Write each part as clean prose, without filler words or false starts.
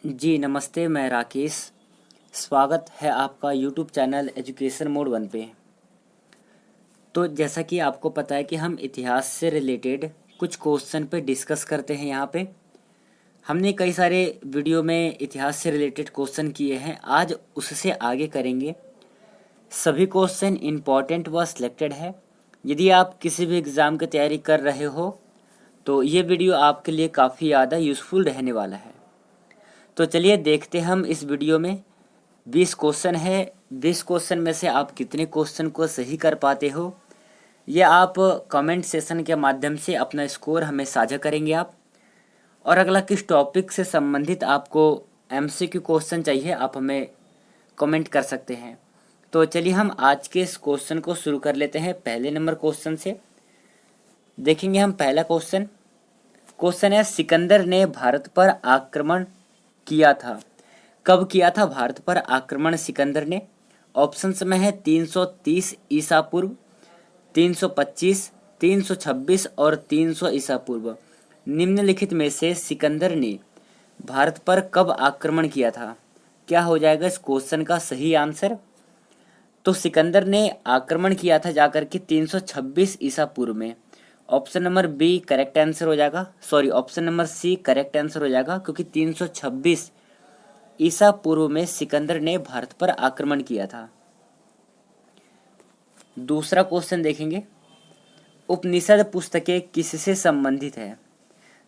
जी नमस्ते, मैं राकेश। स्वागत है आपका यूट्यूब चैनल एजुकेशन मोड 1 पे। तो जैसा कि आपको पता है कि हम इतिहास से रिलेटेड कुछ क्वेश्चन पे डिस्कस करते हैं। यहाँ पे हमने कई सारे वीडियो में इतिहास से रिलेटेड क्वेश्चन किए हैं, आज उससे आगे करेंगे। सभी क्वेश्चन इम्पॉर्टेंट व सिलेक्टेड है। यदि आप किसी भी एग्ज़ाम की तैयारी कर रहे हो तो ये वीडियो आपके लिए काफ़ी ज़्यादा यूज़फुल रहने वाला है। तो चलिए देखते हम इस वीडियो में। 20 क्वेश्चन है। 20 क्वेश्चन में से आप कितने क्वेश्चन को सही कर पाते हो, ये आप कमेंट सेशन के माध्यम से अपना स्कोर हमें साझा करेंगे आप। और अगला किस टॉपिक से संबंधित आपको एमसीक्यू क्वेश्चन चाहिए, आप हमें कमेंट कर सकते हैं। तो चलिए हम आज के इस क्वेश्चन को शुरू कर लेते हैं। पहले नंबर क्वेश्चन से देखेंगे हम। पहला क्वेश्चन है, सिकंदर ने भारत पर आक्रमण किया था। कब किया था भारत पर आक्रमण सिकंदर ने? ऑप्शंस में है 330 ईसा पूर्व, 325, 326 और 300 ईसा पूर्व। निम्नलिखित में से सिकंदर ने भारत पर कब आक्रमण किया था? क्या हो जाएगा इस क्वेश्चन का सही आंसर? तो सिकंदर ने आक्रमण किया था जाकर के 326 ईसा पूर्व में। Option number B correct answer हो जाएगा, sorry option number C correct answer हो जाएगा, क्योंकि 326 ईसा पूर्व में सिकंदर ने भारत पर आक्रमण किया था। दूसरा क्वेश्चन देखेंगे, उपनिषद पुस्तकें किससे संबंधित है?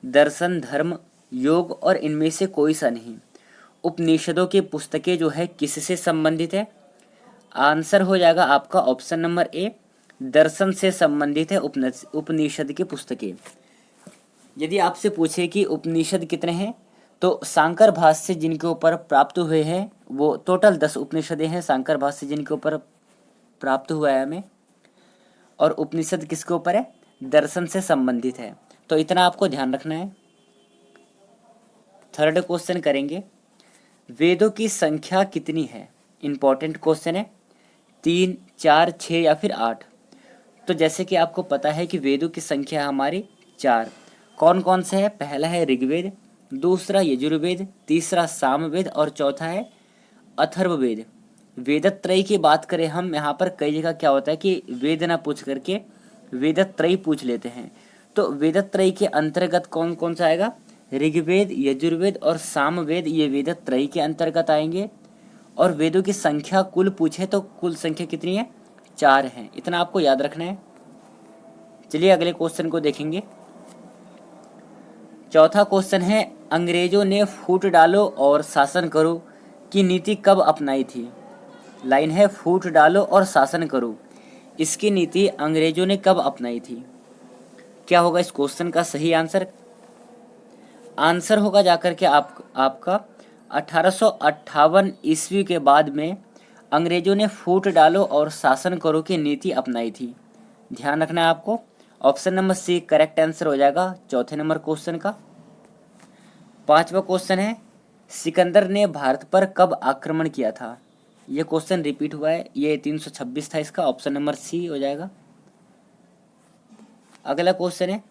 दर्शन, धर्म, योग और इनमें से कोई सा नहीं। उपनिषदों की पुस्तकें जो है किससे संबंधित है? आंसर हो जाएगा आपका ऑप्शन नंबर ए, दर्शन से संबंधित है उपनिषद की पुस्तकें। यदि आपसे पूछे कि उपनिषद कितने हैं, तो शांकर भाष्य जिनके ऊपर प्राप्त हुए हैं वो टोटल 10 उपनिषदें हैं। शांकर भाष्य जिनके ऊपर प्राप्त हुआ है हमें, और उपनिषद किसके ऊपर है? दर्शन से संबंधित है। तो इतना आपको ध्यान रखना है। थर्ड क्वेश्चन करेंगे, वेदों की संख्या कितनी है? इंपॉर्टेंट क्वेश्चन है। 3, 4, 6 या फिर 8? तो जैसे कि आपको पता है कि वेदों की संख्या हमारी 4। कौन कौन से है? पहला है ऋग्वेद, दूसरा यजुर्वेद, तीसरा सामवेद और चौथा है अथर्ववेद। वेदत्रयी की बात करें हम, यहाँ पर कई जगह क्या होता है कि वेद ना पूछ करके वेदत्रयी पूछ लेते हैं। तो वेदत्रयी के अंतर्गत कौन कौन सा आएगा? ऋग्वेद, यजुर्वेद और सामवेद, ये वेदत्रयी के अंतर्गत आएंगे। और वेदों की संख्या कुल पूछे तो कुल संख्या कितनी है? 4 है। इतना आपको याद रखना है। चलिए अगले क्वेश्चन को देखेंगे। चौथा क्वेश्चन है, अंग्रेजों ने फूट डालो और शासन करो की नीति कब अपनाई थी? लाइन है, फूट डालो और शासन करो, इसकी नीति अंग्रेजों ने कब अपनाई थी? क्या होगा इस क्वेश्चन का सही आंसर? आंसर होगा जाकर के आपका 1858 ईस्वी के बाद में अंग्रेजों ने फूट डालो और शासन करो की नीति अपनाई थी। ध्यान रखना है आपको। Option number C correct answer हो जाएगा चौथे नंबर क्वेश्चन का। पांचवा क्वेश्चन है, सिकंदर ने भारत पर कब आक्रमण किया था? ये क्वेश्चन रिपीट हुआ है, ये 326 था इसका। ऑप्शन नंबर सी हो जाएगा। अगला क्वेश्चन है,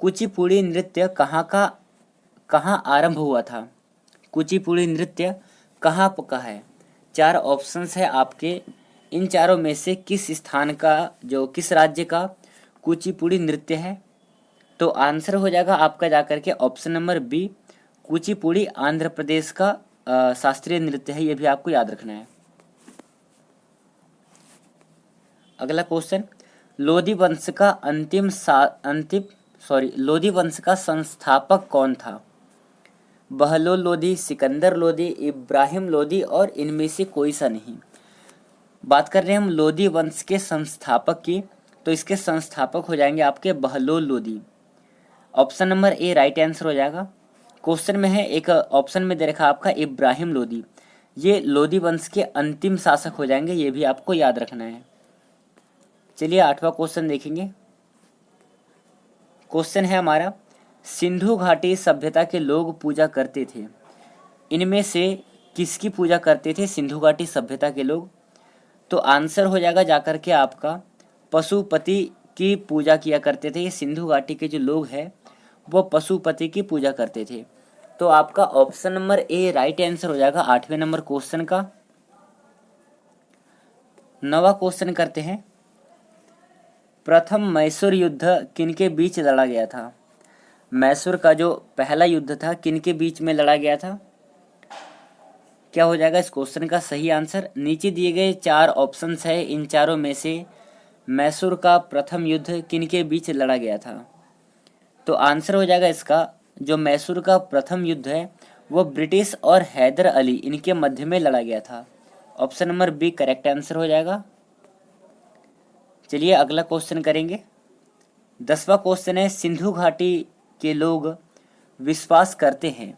कुचिपुड़ी नृत्य कहाँ आरंभ हुआ था? कुचिपुड़ी नृत्य कहाँ का है? 4 ऑप्शंस है आपके। इन चारों में से किस स्थान का, जो किस राज्य का कुचिपुड़ी नृत्य है? तो आंसर हो जाएगा आपका जाकर के option number B, Kuchipudi Andhra Pradesh का शास्त्रीय नृत्य है। ये भी आपको याद रखना है। अगला क्वेश्चन, लोधी वंश का लोधी वंश का संस्थापक कौन था? बहलोल लोधी, सिकंदर लोधी, इब्राहिम लोधी और इनमें से कोई सा नहीं। बात कर रहे हैं हम लोधी वंश के संस्थापक की, तो इसके संस्थापक हो जाएंगे आपके Bahlol Lodhi. Option number A right answer हो जाएगा। क्वेश्चन में है, एक ऑप्शन में दे रखा आपका इब्राहिम लोधी, ये लोधी वंश के अंतिम शासक हो जाएंगे। ये भी आपको याद रखना है। चलिए 8वां क्वेश्चन देखेंगे। क्वेश्चन है हमारा, सिंधु घाटी सभ्यता के लोग पूजा करते थे, इनमें से किसकी पूजा करते थे सिंधु घाटी सभ्यता के लोग? तो आंसर हो जाएगा जाकर के आपका पशुपति की पूजा किया करते थे। ये सिंधु घाटी के जो लोग हैं वो पशुपति की पूजा करते थे। तो आपका option number A right answer हो जाएगा 8वें नंबर क्वेश्चन का। 9वां क्वेश्चन करते हैं। प्रथम मैसूर युद्ध किनके बीच लड़ा गया था? मैसूर का जो पहला युद्ध था किनके बीच में लड़ा गया था? क्या हो जाएगा इस क्वेश्चन का सही आंसर? नीचे दिए गए 4 ऑप्शंस है, इन चारों में से मैसूर का प्रथम युद्ध किनके बीच लड़ा गया था? तो आंसर हो जाएगा इसका, जो मैसूर का प्रथम युद्ध है वो ब्रिटिश और हैदर अली इनके मध्य में लड़ा गया था। Option number B correct answer हो जाएगा। चलिए अगला क्वेश्चन करेंगे। 10वां क्वेश्चन है, सिंधु घाटी के लोग विश्वास करते हैं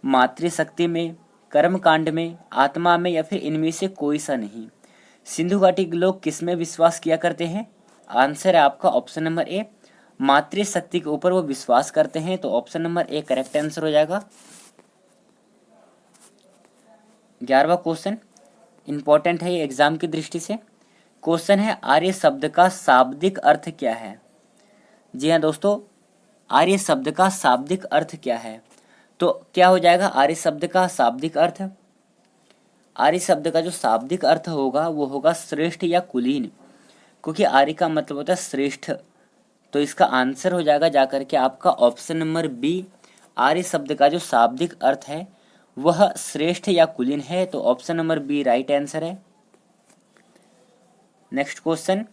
मातृशक्ति में, कर्मकांड में, आत्मा में, या फिर इनमें से कोई सा नहीं। सिंधु घाटी के लोग किस में विश्वास किया करते हैं? आंसर है आपका ऑप्शन नंबर ए, मातृशक्ति के ऊपर वो विश्वास करते हैं। तो option number A correct answer हो जाएगा। 11वां क्वेश्चन इंपॉर्टेंट है ये एग्जाम की दृष्टि से। क्वेश्चन है, आर्य शब्द का शाब्दिक अर्थ क्या है? जी हाँ दोस्तों, आर्य शब्द का शाब्दिक अर्थ क्या है? तो क्या हो जाएगा आर्य शब्द का शाब्दिक अर्थ? आर्य शब्द का जो शाब्दिक अर्थ होगा वो होगा श्रेष्ठ या कुलीन, क्योंकि आर्य का मतलब होता है श्रेष्ठ। तो इसका आंसर हो जाएगा जाकर के आपका ऑप्शन नंबर बी, आर्य शब्द का जो शाब्दिक अर्थ है वह श्रेष्ठ या कुलीन है। तो option number B right answer है। नेक्स्ट क्वेश्चन,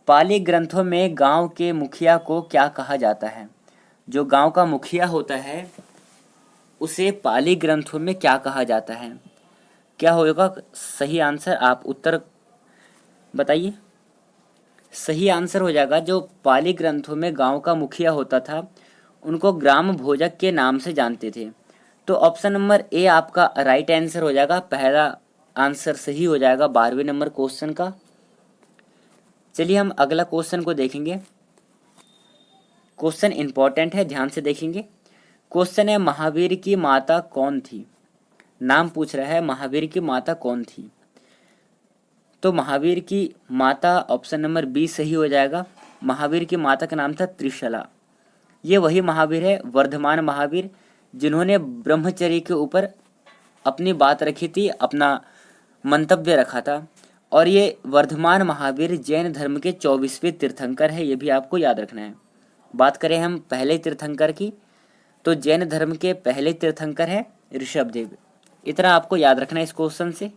पाली ग्रंथों में गांव के मुखिया को क्या कहा जाता है? जो गांव का मुखिया होता है उसे पाली ग्रंथों में क्या कहा जाता है? क्या होगा सही आंसर? आप उत्तर बताइए। सही आंसर हो जाएगा, जो पाली ग्रंथों में गांव का मुखिया होता था उनको ग्राम भोजक के नाम से जानते थे। तो ऑप्शन नंबर ए आपका राइट आंसर हो जाएगा। पहला आंसर सही हो जाएगा 12वें नंबर क्वेश्चन का। चलिए हम अगला क्वेश्चन को देखेंगे। क्वेश्चन इंपॉर्टेंट है, ध्यान से देखेंगे। क्वेश्चन है, महावीर की माता कौन थी? नाम पूछ रहा है, महावीर की माता कौन थी? तो महावीर की माता ऑप्शन नंबर बी सही हो जाएगा। महावीर की माता का नाम था त्रिशला। ये वही महावीर है, वर्धमान महावीर, जिन्होंने ब्रह्मचर्य के ऊपर अपनी बात रखी थी, अपना मंतव्य रखा था। और ये वर्धमान महावीर जैन धर्म के 24वें तीर्थंकर है, ये भी आपको याद रखना है। बात करें हम पहले तीर्थंकर की, तो जैन धर्म के पहले तीर्थंकर है ऋषभदेव। इतना आपको याद रखना है इस क्वेश्चन से।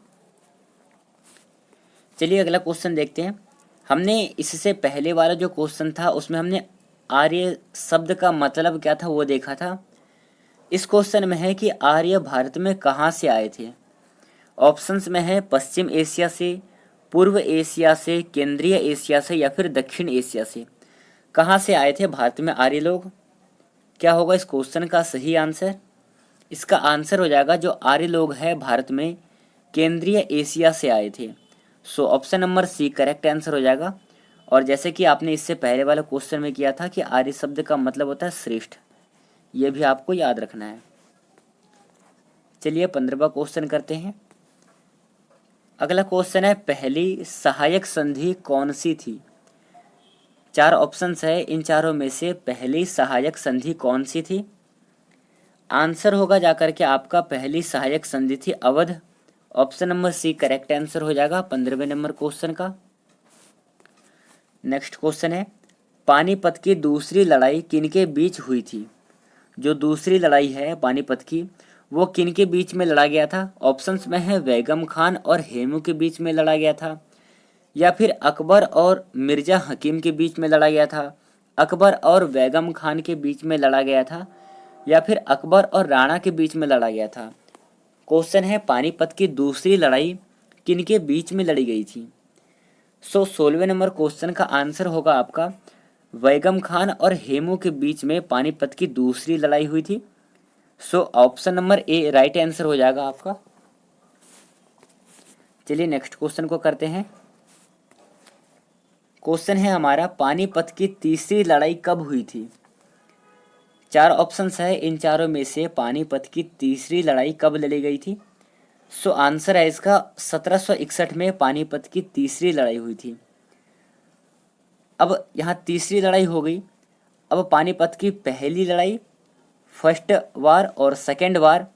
चलिए अगला क्वेश्चन देखते हैं। हमने इससे पहले वाला जो क्वेश्चन था उसमें हमने आर्य शब्द का मतलब क्या था वो देखा था। इस क्वेश्चन में है कि आर्य भारत में कहाँ से आए थे? ऑप्शंस में है पश्चिम एशिया से, पूर्व एशिया से, केंद्रीय एशिया से, या फिर दक्षिण एशिया से। कहाँ से आए थे भारत में आर्य लोग? क्या होगा इस क्वेश्चन का सही आंसर? इसका आंसर हो जाएगा, जो आर्य लोग हैं भारत में केंद्रीय एशिया से आए थे। So option number C correct answer हो जाएगा। और जैसे कि आपने इससे पहले वाले क्वेश्चन में किया था कि आर्य शब्द का मतलब होता है श्रेष्ठ, ये भी आपको याद रखना है। चलिए 15वां क्वेश्चन करते हैं। अगला क्वेश्चन है, पहली सहायक संधि कौन सी थी? 4 ऑप्शंस है, इन चारों में से पहली सहायक संधि कौन सी थी? आंसर होगा जाकर के आपका पहली सहायक संधि थी Awadh. Option number C correct answer हो जाएगा 15वें नंबर क्वेश्चन का। नेक्स्ट क्वेश्चन है, पानीपत की दूसरी लड़ाई किनके बीच हुई थी? जो दूसरी लड़ाई है पानीपत की वो किनके बीच में लड़ा गया था? ऑप्शंस में है बेगम खान और हेमू के बीच में लड़ा गया था, या फिर अकबर और मिर्जा हकीम के बीच में लड़ा गया था, अकबर और बेगम खान के बीच में लड़ा गया था, या फिर अकबर और राणा के बीच में लड़ा गया था। क्वेश्चन है, पानीपत की दूसरी लड़ाई किनके बीच में लड़ी गई थी? 16वें नंबर क्वेश्चन का आंसर होगा आपका बेगम खान और हेमू के बीच में पानीपत की दूसरी लड़ाई हुई थी। Option number A right answer हो जाएगा आपका। चलिए नेक्स्ट क्वेश्चन को करते हैं। क्वेश्चन है हमारा, पानीपत की तीसरी लड़ाई कब हुई थी? 4 ऑप्शंस है, इन चारों में से पानीपत की तीसरी लड़ाई कब लड़ी गई थी? आंसर है इसका 1761 में पानीपत की तीसरी लड़ाई हुई थी। अब यहाँ तीसरी लड़ाई हो गई, अब पानीपत की पहली लड़ाई, फर्स्ट वार और सेकेंड वार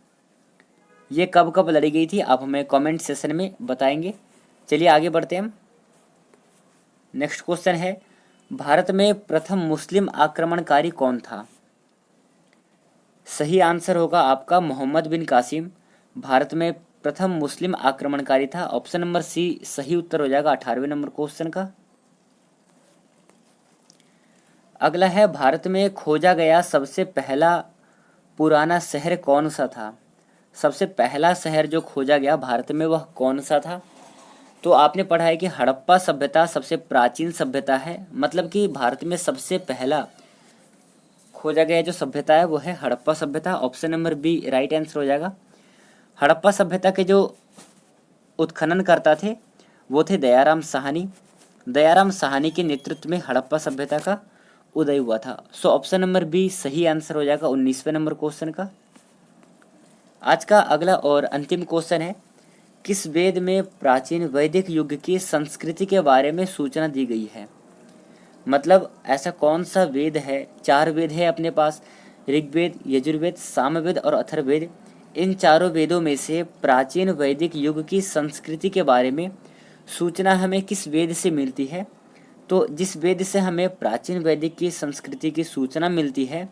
ये कब कब लड़ी गई थी, आप हमें कमेंट सेशन में बताएंगे। चलिए आगे बढ़ते हैं हम। नेक्स्ट क्वेश्चन है, भारत में प्रथम मुस्लिम आक्रमणकारी कौन था? सही आंसर होगा आपका मोहम्मद बिन कासिम। भारत में प्रथम मुस्लिम आक्रमणकारी था। ऑप्शन नंबर सी सही उत्तर हो जाएगा 18वें नंबर क्वेश्चन का। अगला है, भारत में खोजा गया सबसे पहला पुराना शहर कौन सा था? सबसे पहला शहर जो खोजा गया भारत में वह कौन सा था? तो आपने पढ़ा है कि हड़प्पा सभ्यता सबसे प्राचीन सभ्यता है, मतलब कि भारत में सबसे पहला खोजा गया जो सभ्यता है वो है हड़प्पा सभ्यता। Option number B right answer हो जाएगा। हड़प्पा सभ्यता के जो उत्खनन करता थे वो थे दयाराम साहनी। दयाराम साहनी के नेतृत्व में हड़प्पा सभ्यता का उदय हुआ था। सो ऑप्शन नंबर बी सही आंसर हो जाएगा 19वें नंबर क्वेश्चन का। आज का अगला और अंतिम क्वेश्चन है, किस वेद में प्राचीन वैदिक युग की संस्कृति के बारे में सूचना दी गई है? मतलब ऐसा कौन सा वेद है, 4 वेद है अपने पास, ऋग्वेद, यजुर्वेद, सामवेद और अथर्ववेद। इन चारों वेदों में से प्राचीन वैदिक युग की संस्कृति के बारे में सूचना हमें किस वेद से मिलती है? तो जिस वेद से हमें प्राचीन वैदिक की संस्कृति की सूचना मिलती है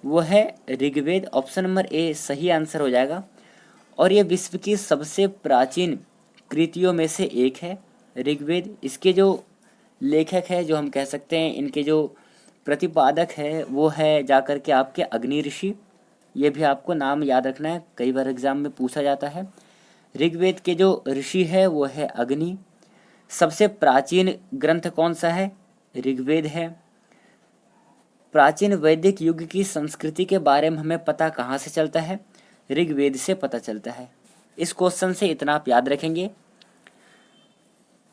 वो है ऋग्वेद। ऑप्शन नंबर ए सही आंसर हो जाएगा। और ये विश्व की सबसे प्राचीन कृतियों में से एक है ऋग्वेद। इसके जो लेखक है, जो हम कह सकते हैं इनके जो प्रतिपादक है वो है जाकर के आपके अग्नि ऋषि। ये भी आपको नाम याद रखना है, कई बार एग्जाम में पूछा जाता है। ऋग्वेद के जो ऋषि है वो है अग्नि। सबसे प्राचीन ग्रंथ कौन सा है? ऋग्वेद है। प्राचीन वैदिक युग की संस्कृति के बारे में हमें पता कहाँ से चलता है? ऋग्वेद से पता चलता है। इस क्वेश्चन से इतना आप याद रखेंगे।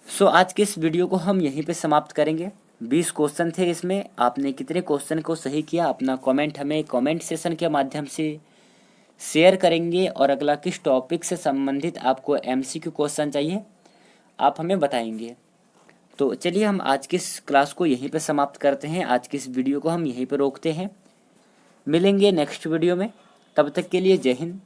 सो आज के इस वीडियो को हम यहीं पे समाप्त करेंगे। 20 क्वेश्चन थे इसमें, आपने कितने क्वेश्चन को सही किया अपना कमेंट हमें कमेंट सेशन के माध्यम से शेयर करेंगे। और अगला किस टॉपिक से संबंधित आपको MCQ क्वेश्चन चाहिए आप हमें बताएंगे। तो चलिए हम आज की इस क्लास को यहीं पे समाप्त करते हैं। आज की इस वीडियो को हम यहीं पे रोकते हैं। मिलेंगे नेक्स्ट वीडियो में, तब तक के लिए जय हिंद।